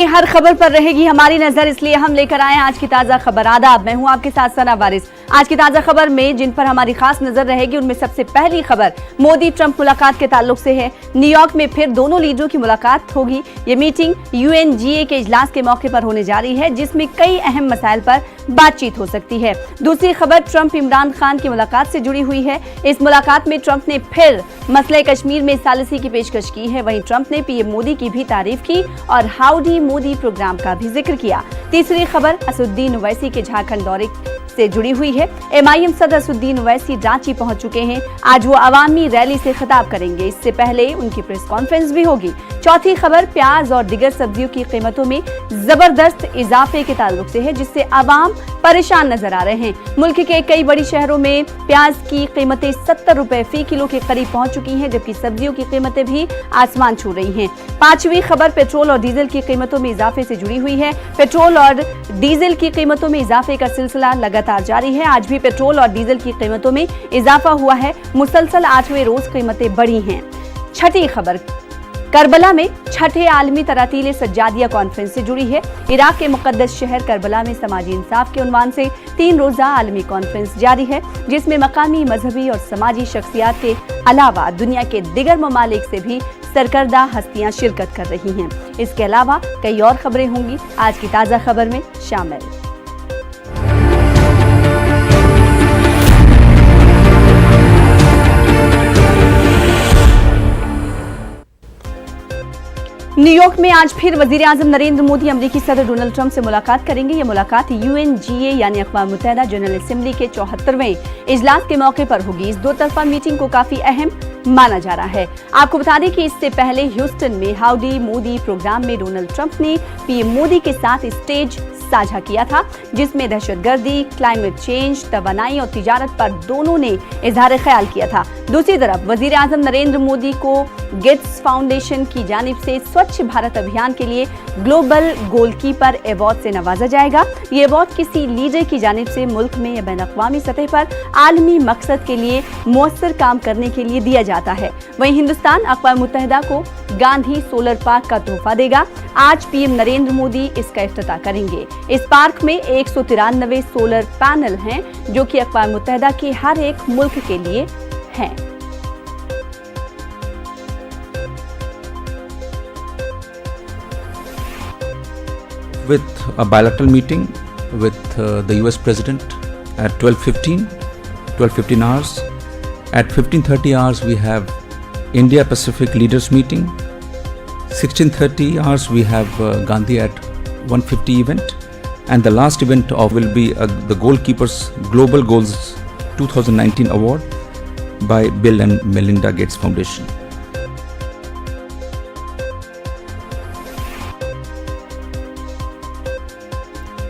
हर खबर पर रहेगी हमारी नजर, इसलिए हम लेकर आए आज की ताजा खबर। आदाब, मैं हूं आपके साथ सना वारिस। आज की ताजा खबर में जिन पर हमारी खास नजर रहेगी उनमें सबसे पहली खबर मोदी ट्रंप मुलाकात के ताल्लुक से है। न्यूयॉर्क में फिर दोनों लीडरों की मुलाकात होगी। ये मीटिंग UNGA के इजलास के मौके पर होने जा रही है, जिसमें कई अहम मसाइल पर बातचीत हो सकती है। दूसरी खबर ट्रंप इमरान खान की मुलाकात से जुड़ी हुई है। इस मुलाकात में ट्रंप ने फिर मसले कश्मीर में सालिसी की पेशकश की है। वहीं ट्रंप ने PM मोदी की भी तारीफ की और हाउडी मोदी प्रोग्राम का भी जिक्र किया। तीसरी खबर असदुद्दीन ओवैसी के झारखंड दौरे से जुड़ी हुई है। MIM सदर असदुद्दीन ओवैसी रांची पहुंच चुके हैं। आज वो अवामी रैली से खिताब करेंगे। इससे पहले उनकी प्रेस कॉन्फ्रेंस भी होगी। चौथी खबर प्याज और दीगर सब्जियों की कीमतों में जबरदस्त इजाफे के ताल्लुक से है, जिससे आवाम परेशान नजर आ रहे हैं। मुल्क के कई बड़ी शहरों में प्याज की कीमतें 70 रुपए फी किलो के करीब पहुंच चुकी हैं, जबकि सब्जियों की कीमतें भी आसमान छू रही हैं। पांचवी खबर पेट्रोल और डीजल की कीमतों में इजाफे से जुड़ी हुई है। पेट्रोल और डीजल की कीमतों में इजाफे का सिलसिला लगातार जारी है। आज भी पेट्रोल और डीजल की कीमतों में इजाफा हुआ है। मुसलसल 8वें रोज कीमतें बढ़ी हैं। छठी खबर करबला में छठे आलमी तरातीले सज्जादिया कॉन्फ्रेंस से जुड़ी है। इराक के मुकद्दस शहर करबला में समाजी इंसाफ के उन्वान से 3 रोजा आलमी कॉन्फ्रेंस जारी है, जिसमें मकामी मजहबी और समाजी शख्सियात के अलावा दुनिया के दिगर ममालिक से भी सरकर्दा हस्तियां शिरकत कर रही हैं। इसके अलावा कई और खबरें होंगी आज की ताजा खबर में शामिल। न्यूयॉर्क में आज फिर वजीर आजम नरेंद्र मोदी अमेरिकी सदर डोनाल्ड ट्रंप से मुलाकात करेंगे। ये मुलाकात UNGA यानी अक़वाम मुत्तहिदा जनरल असेंबली के 74वें इजलास के मौके पर होगी। इस दो तरफा मीटिंग को काफी अहम माना जा रहा है। आपको बता दें कि इससे पहले ह्यूस्टन में हाउडी मोदी प्रोग्राम में डोनाल्ड ट्रंप ने PM मोदी के साथ स्टेज साझा किया था, जिसमें दहशतगर्दी, क्लाइमेट चेंज, तवानाई और तिजारत पर दोनों ने इजहार ख्याल किया था। दूसरी तरफ वजीर आजम नरेंद्र मोदी को गेट्स फाउंडेशन की जानिब से स्वच्छ भारत अभियान के लिए ग्लोबल गोलकीपर अवार्ड से नवाजा जाएगा। ये अवार्ड किसी लीडर की जानिब से मुल्क में या बैन-अक़वामी सतह पर आलमी मकसद के लिए मुअस्सर काम करने के लिए दिया जाता है। वहीं हिंदुस्तान अक़वाम मुत्तहिदा को गांधी सोलर पार्क का तोहफा देगा। आज PM नरेंद्र मोदी इसका इफ्तिताह करेंगे। इस पार्क में 193 सोलर पैनल हैं, जो कि अक़वाम मुत्तहिदा के हर एक मुल्क के लिए हैं। With a bilateral meeting with the US President at 12:15 hours. At 15:30 hours we have India Pacific Leaders Meeting. 16:30 hours we have Gandhi at 150 event, and the last event will be the Goalkeepers Global Goals 2019 Award by Bill and Melinda Gates Foundation.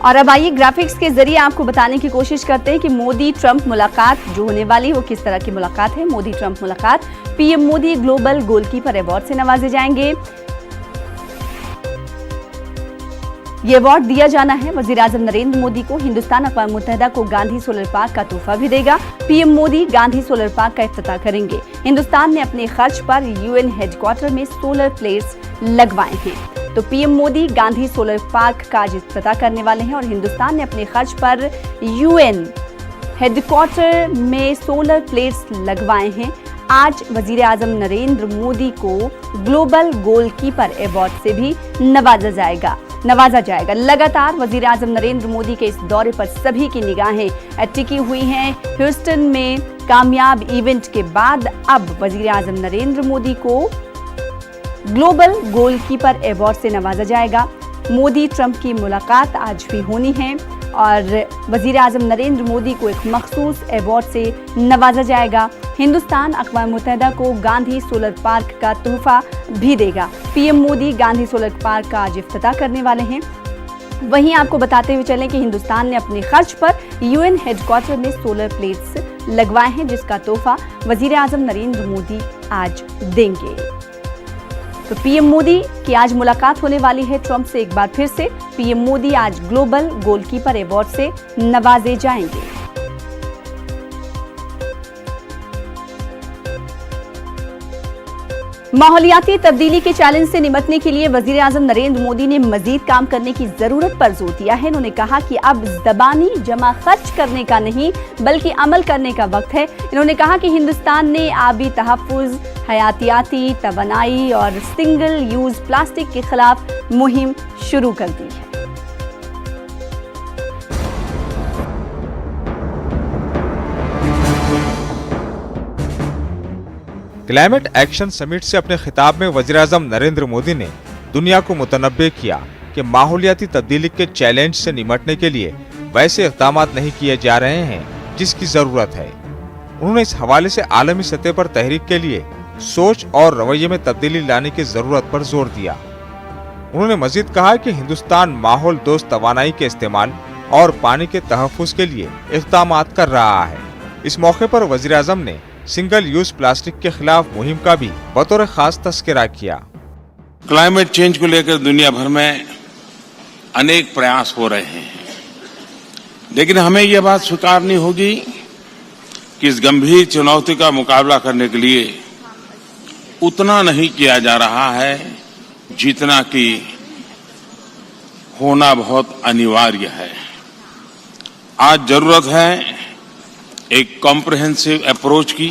और अब आइए graphics के जरिए आपको बताने की कोशिश करते हैं कि मोदी ट्रंप मुलाकात जो होने वाली है वो किस तरह की मुलाकात है। मोदी ट्रंप मुलाकात PM Modi global goalkeeper award से नवाजे जाएंगे। ये अवार्ड दिया जाना है वजीर आजम नरेंद्र मोदी को। हिंदुस्तान अक़वाम मुत्तहिदा को गांधी सोलर पार्क का तोहफा भी देगा। PM Modi Gandhi solar park का इफ्तिताह करेंगे। हिंदुस्तान ने अपने खर्च पर UN हेडक्वार्टर में सोलर प्लेट्स लगवाए हैं। तो PM Modi Gandhi solar park का इफ्तिताह करने वाले हैं और हिंदुस्तान ने अपने खर्च पर UN हेडक्वार्टर में सोलर प्लेट्स लगवाए हैं। आज वजीर आजम नरेंद्र मोदी को ग्लोबल गोलकीपर अवार्ड से भी नवाजा जाएगा। लगातार वजीर आजम नरेंद्र मोदी के इस दौरे पर सभी की निगाहें टिकी हुई हैं। ह्यूस्टन में कामयाब इवेंट के बाद अब वजीर आजम नरेंद्र मोदी को ग्लोबल गोलकीपर अवार्ड से नवाजा जाएगा। मोदी ट्रंप की मुलाकात आज भी होनी है और वजीर आजम नरेंद्र मोदी को एक मखसूस अवार्ड से नवाजा जाएगा। हिंदुस्तान अक़वाम मुत्तहिदा को गांधी सोलर पार्क का तोहफा भी देगा। PM Modi Gandhi solar park का आज इफ्तिताह करने वाले हैं। वहीं आपको बताते हुए चलें कि हिंदुस्तान ने अपने खर्च पर UN हेडक्वार्टर में सोलर प्लेट्स लगवाए हैं, जिसका तोहफा वजीर आजम नरेंद्र मोदी आज देंगे। तो PM मोदी की आज मुलाकात होने वाली है ट्रंप से एक बार फिर से। PM मोदी आज ग्लोबल गोलकीपर अवार्ड से नवाजे जाएंगे। माहौलियाती तब्दीली के चैलेंज से निपटने के लिए वजीर आजम नरेंद्र मोदी ने मजीद काम करने की जरूरत पर जोर दिया है। उन्होंने कहा कि अब जबानी जमा खर्च करने का नहीं बल्कि अमल करने का वक्त है। इन्होंने कहा कि हिंदुस्तान ने आबी तहफ्फुज, हयातियाती तवानाई और सिंगल यूज प्लास्टिक के खिलाफ मुहिम शुरू कर दी है। क्लाइमेट एक्शन समिट से अपने खिताब में वज़ीर-ए-आज़म नरेंद्र मोदी ने दुनिया को मुतनब्बे किया कि माहौलियाती तब्दीली के चैलेंज से निपटने के लिए वैसे इक़दाम नहीं किए जा रहे हैं जिसकी जरूरत है। उन्होंने इस हवाले से आलमी सतह पर तहरीक के लिए सोच और रवैये में तब्दीली लाने की जरूरत पर जोर दिया। उन्होंने मजीद कहा कि हिंदुस्तान माहौल दोस्त तवानाई के इस्तेमाल और पानी के तहफ़्फ़ुज़ के लिए इक़दाम कर रहा है। इस मौके पर वज़ीर-ए-आज़म ने सिंगल यूज प्लास्टिक के खिलाफ मुहिम का भी बतौर खास तस्करा किया। क्लाइमेट चेंज को लेकर दुनिया भर में अनेक प्रयास हो रहे हैं, लेकिन हमें यह बात स्वीकारनी होगी कि इस गंभीर चुनौती का मुकाबला करने के लिए उतना नहीं किया जा रहा है जितना कि होना बहुत अनिवार्य है। आज जरूरत है एक कॉम्प्रिहेंसिव अप्रोच की,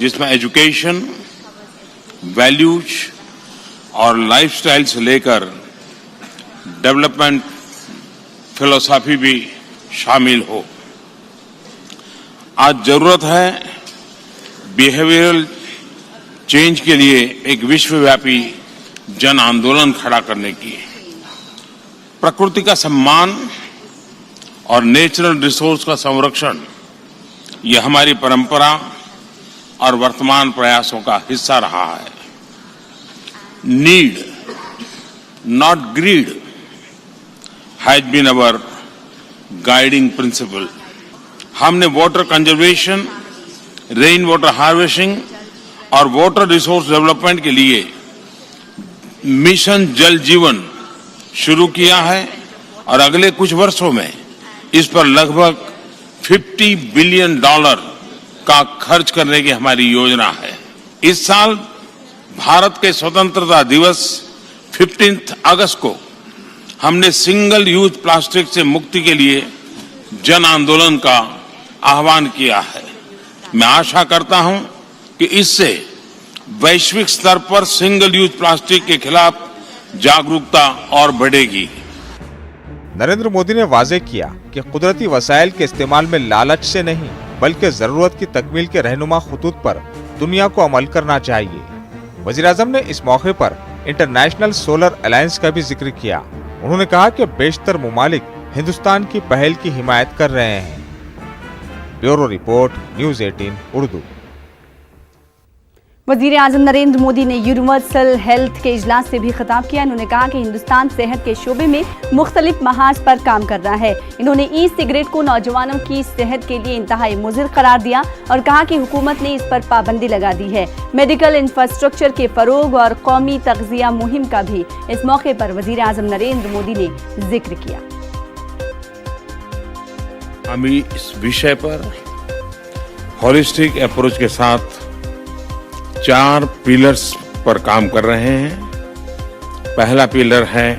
जिसमें एजुकेशन, वैल्यूज और लाइफस्टाइल से लेकर डेवलपमेंट फिलॉसफी भी शामिल हो। आज जरूरत है बिहेवियरल चेंज के लिए एक विश्वव्यापी जन आंदोलन खड़ा करने की। प्रकृति का सम्मान और नेचुरल रिसोर्स का संरक्षण ये हमारी परंपरा और वर्तमान प्रयासों का हिस्सा रहा है। Need not greed has been our guiding principle. हमने water conservation, rain water harvesting और वाटर रिसोर्स डेवलपमेंट के लिए मिशन जल जीवन शुरू किया है और अगले कुछ वर्षों में इस पर लगभग $50 बिलियन का खर्च करने की हमारी योजना है। इस साल भारत के स्वतंत्रता दिवस 15 अगस्त को हमने सिंगल यूज प्लास्टिक से मुक्ति के लिए जन आंदोलन का आह्वान किया है। मैं आशा करता हूं कि इससे वैश्विक स्तर पर सिंगल यूज प्लास्टिक के खिलाफ जागरूकता और बढ़ेगी। नरेंद्र मोदी ने वाज़ेह किया कि कुदरती वसाइल के इस्तेमाल में लालच से नहीं बल्कि जरूरत की तकमील के रहनुमा खतूत पर दुनिया को अमल करना चाहिए। वज़ीर-ए-आज़म ने इस मौके पर इंटरनेशनल सोलर अलायंस का भी जिक्र किया। उन्होंने कहा कि बेशतर मुमालिक हिंदुस्तान की पहल की हिमायत कर रहे हैं। Bureau report, news 18 Urdu. वजीर आजम नरेंद्र मोदी ने यूनिवर्सल हेल्थ के इजलास से भी खिताब किया। इन्होंने कहा कि हिंदुस्तान सेहत के शोबे में मुख्तलिफ महाज पर काम कर रहा है। इन्होंने ई सिगरेट को नौजवानों की सेहत के लिए इंतहाई मुज़िर करार दिया और कहा कि हुकूमत ने इस पर पाबंदी लगा दी है। मेडिकल इंफ्रास्ट्रक्चर के फरोग और कौमी तग़ज़िया मुहिम का भी इस मौके पर वजीर आजम नरेंद्र मोदी ने जिक्र किया। हम इस विषय पर हॉलिस्टिक अप्रोच के साथ 4 पिलर्स पर काम कर रहे हैं। पहला पिलर है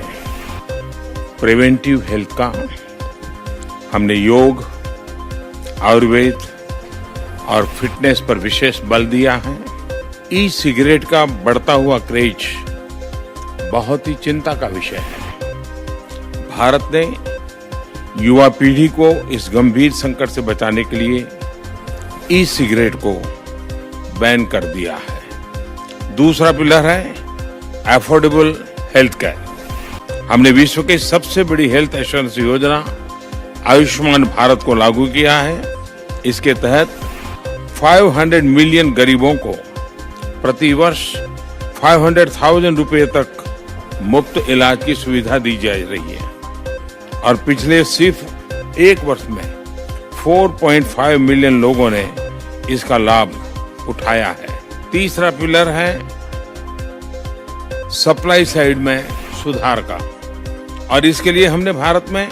प्रिवेंटिव हेल्थ का। हमने योग, आयुर्वेद और फिटनेस पर विशेष बल दिया है। ई सिगरेट का बढ़ता हुआ क्रेज बहुत ही चिंता का विषय है। भारत ने युवा पीढ़ी को इस गंभीर संकट से बचाने के लिए ई सिगरेट को बैन कर दिया है। दूसरा पिलर है अफोर्डेबल हेल्थ केयर। हमने विश्व की सबसे बड़ी हेल्थ एश्योरेंस योजना आयुष्मान भारत को लागू किया है। इसके तहत 500 मिलियन गरीबों को प्रति वर्ष 500,000 रुपये तक मुफ्त इलाज की सुविधा दी जा रही है और पिछले सिर्फ 1 वर्ष में 4.5 मिलियन लोगों ने इसका लाभ उठाया है। तीसरा पिलर है सप्लाई साइड में सुधार का और इसके लिए हमने भारत में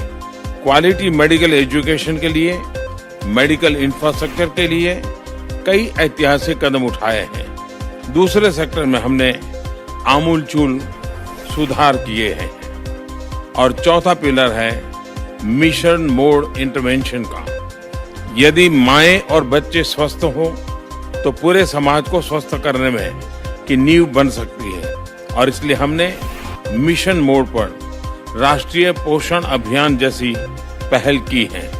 क्वालिटी मेडिकल एजुकेशन के लिए, मेडिकल इंफ्रास्ट्रक्चर के लिए कई ऐतिहासिक कदम उठाए हैं। दूसरे सेक्टर में हमने आमूलचूल सुधार किए हैं और चौथा पिलर है मिशन मोड इंटरवेंशन का। यदि माएं और बच्चे स्वस्थ हो तो पूरे समाज को स्वस्थ करने में की नींव बन सकती है और इसलिए हमने मिशन मोड पर राष्ट्रीय पोषण अभियान जैसी पहल की है।